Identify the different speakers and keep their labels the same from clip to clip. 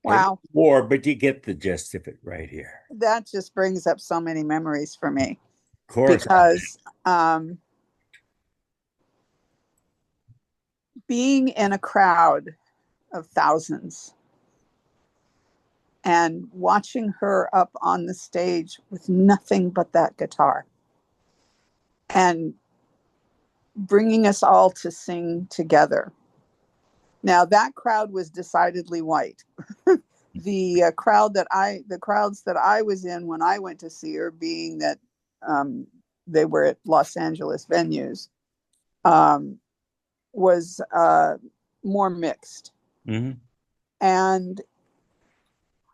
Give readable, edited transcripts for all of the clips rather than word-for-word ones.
Speaker 1: Wow.
Speaker 2: War, but you get the gist of it right here.
Speaker 1: That just brings up so many memories for me
Speaker 2: Of course.
Speaker 1: because being in a crowd of thousands and watching her up on the stage with nothing but that guitar and bringing us all to sing together. Now that crowd was decidedly white. The crowds that I was in when I went to see her, being that um, they were at Los Angeles venues, um, was more mixed.
Speaker 2: Mhm.
Speaker 1: And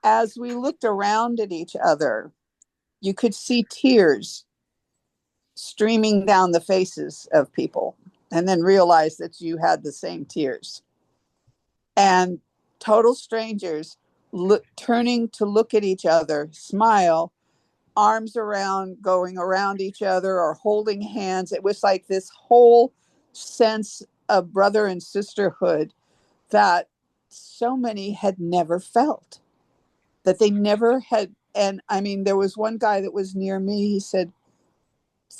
Speaker 1: as we looked around at each other, you could see tears streaming down the faces of people, and then realize that you had the same tears. And total strangers turning to look at each other, smile, arms around, going around each other or holding hands. It was like this whole sense of brother and sisterhood that so many had never felt, that they never had. And I mean, there was one guy that was near me. He said,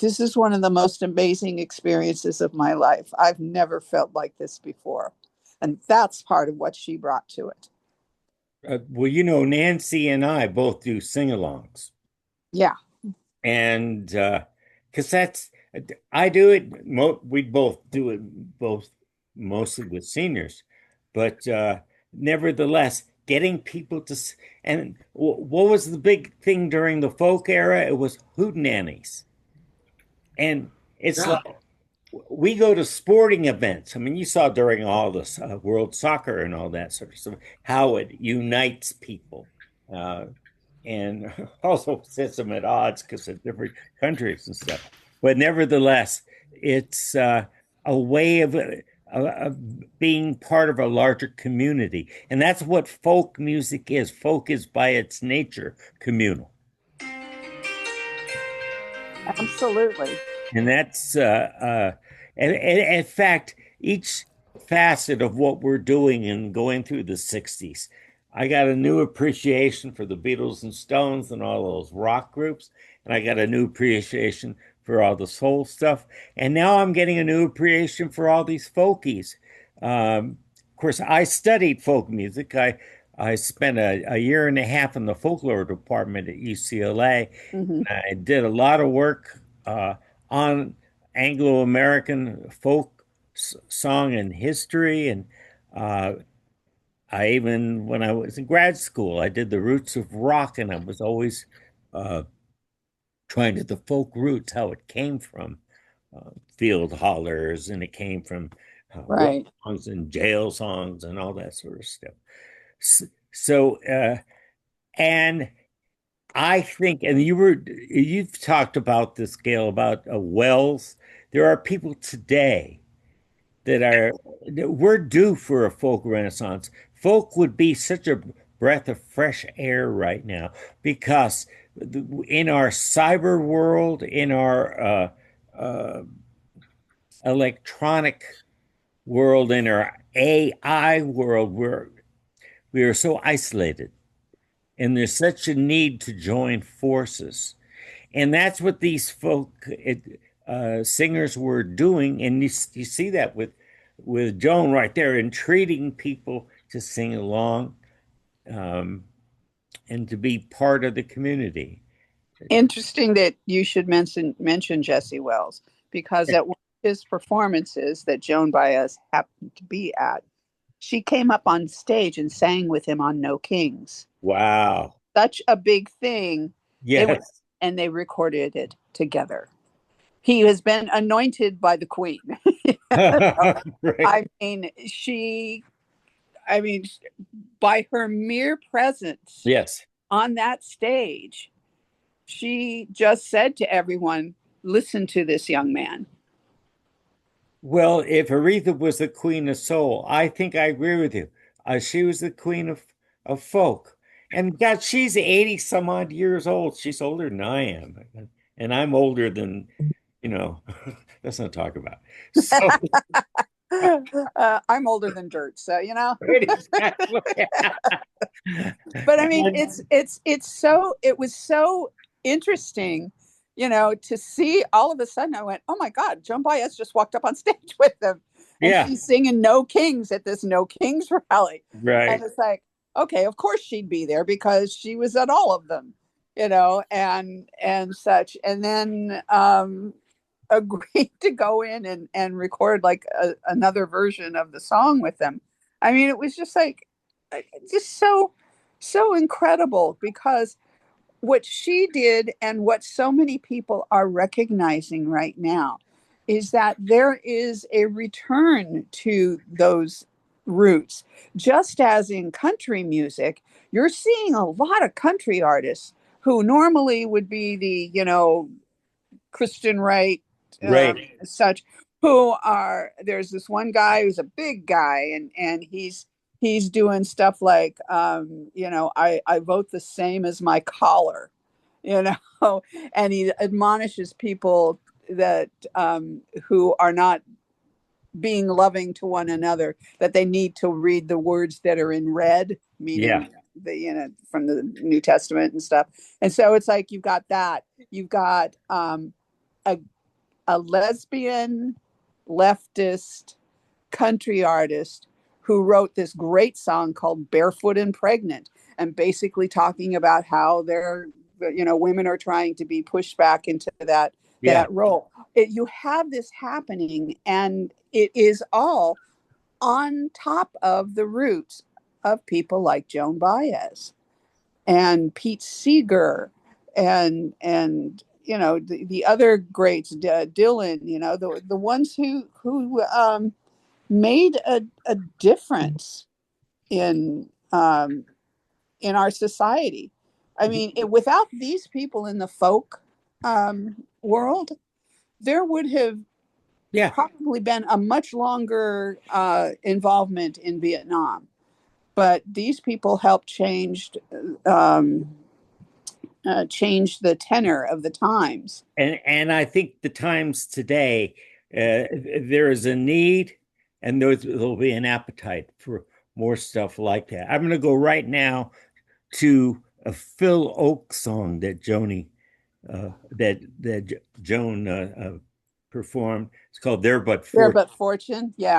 Speaker 1: "This is one of the most amazing experiences of my life. I've never felt like this before." And that's part of what she brought to it.
Speaker 2: Well, Nancy and I both do sing-alongs,
Speaker 1: Yeah.
Speaker 2: and because I do it. We both do it, both mostly with seniors, but nevertheless, getting people to and what was the big thing during the folk era? It was hootenannies, and it's like we go to sporting events. I mean, you saw during all this World Soccer and all that sort of stuff how it unites people. Uh, and also sets them at odds because of different countries and stuff. But nevertheless, it's a way of being part of a larger community. And that's what folk music is. Folk is by its nature communal.
Speaker 1: Absolutely.
Speaker 2: And that's, in fact, each facet of what we're doing and going through the 60s, I got a new appreciation for the Beatles and Stones and all those rock groups. And I got a new appreciation for all the soul stuff. And now I'm getting a new appreciation for all these folkies. Of course, I studied folk music. I spent a year and a half in the folklore department at UCLA.
Speaker 1: Mm-hmm.
Speaker 2: I did a lot of work on Anglo-American folk song and history. And uh, I even, when I was in grad school, I did the roots of rock, and I was always uh, trying to the folk roots, how it came from field hollers, and it came from war
Speaker 1: Right.
Speaker 2: songs and jail songs and all that sort of stuff. So, and I think, and you've talked about this, Gail, about Wells. There are people today that we're due for a folk renaissance. Folk would be such a breath of fresh air right now because in our cyber world, in our uh, electronic world, in our AI world, we are so isolated, and there's such a need to join forces. And that's what these singers were doing. And you see that with Joan right there, entreating people to sing along um, and to be part of the community.
Speaker 1: Interesting that you should mention Jesse Wells, because at one of his performances that Joan Baez happened to be at, she came up on stage and sang with him on No Kings.
Speaker 2: Wow.
Speaker 1: Such a big thing. They went
Speaker 2: Yes.
Speaker 1: and they recorded it together. He has been anointed by the Queen.
Speaker 2: Right.
Speaker 1: I mean, by her mere presence
Speaker 2: Yes.
Speaker 1: on that stage, she just said to everyone, listen to this young man.
Speaker 2: Well, if Aretha was the queen of soul, I think I agree with you. She was the queen of folk. And God, she's 80 some odd years old. She's older than I am. And I'm older than, you know, let's not talk about. So
Speaker 1: I'm older than dirt, so you know.
Speaker 2: exactly.
Speaker 1: But I mean,
Speaker 2: And
Speaker 1: it was so interesting, to see all of a sudden. I went, oh my God, Joan Baez just walked up on stage with them, and
Speaker 2: yeah,
Speaker 1: she's singing No Kings at this No Kings rally. And
Speaker 2: right.
Speaker 1: it's like, okay, of course she'd be there because she was at all of them, and such. And then agreed to go in and record like another version of the song with them. I mean, it was just like, just so incredible, because what she did and what so many people are recognizing right now is that there is a return to those roots. Just as in country music, you're seeing a lot of country artists who normally would be the, Christian right,
Speaker 2: Right.
Speaker 1: such, who are, there's this one guy who's a big guy, and he's doing stuff like, I vote the same as my collar, you know and he admonishes people that, who are not being loving to one another, that they need to read the words that are in red,
Speaker 2: Yeah.
Speaker 1: meaning the, from the New Testament and stuff. And so it's like, you've got that, you've got a, a lesbian leftist country artist who wrote this great song called Barefoot and Pregnant, and basically talking about how they're, women are trying to be pushed back into
Speaker 2: Yeah.
Speaker 1: that role. You have this happening, and it is all on top of the roots of people like Joan Baez and Pete Seeger, and the other greats, Dylan, the ones who made a difference in, in our society. I mean, without these people in the folk world, there would have
Speaker 2: Yeah.
Speaker 1: probably been a much longer involvement in Vietnam. But these people helped um, change the tenor of the times.
Speaker 2: And I think the times today, there is a need, and there'll be an appetite for more stuff like that. I'm going to go right now to a Phil Oak song that Joan performed. It's called "There But
Speaker 1: There
Speaker 2: Fortune."
Speaker 1: but fortune, yeah.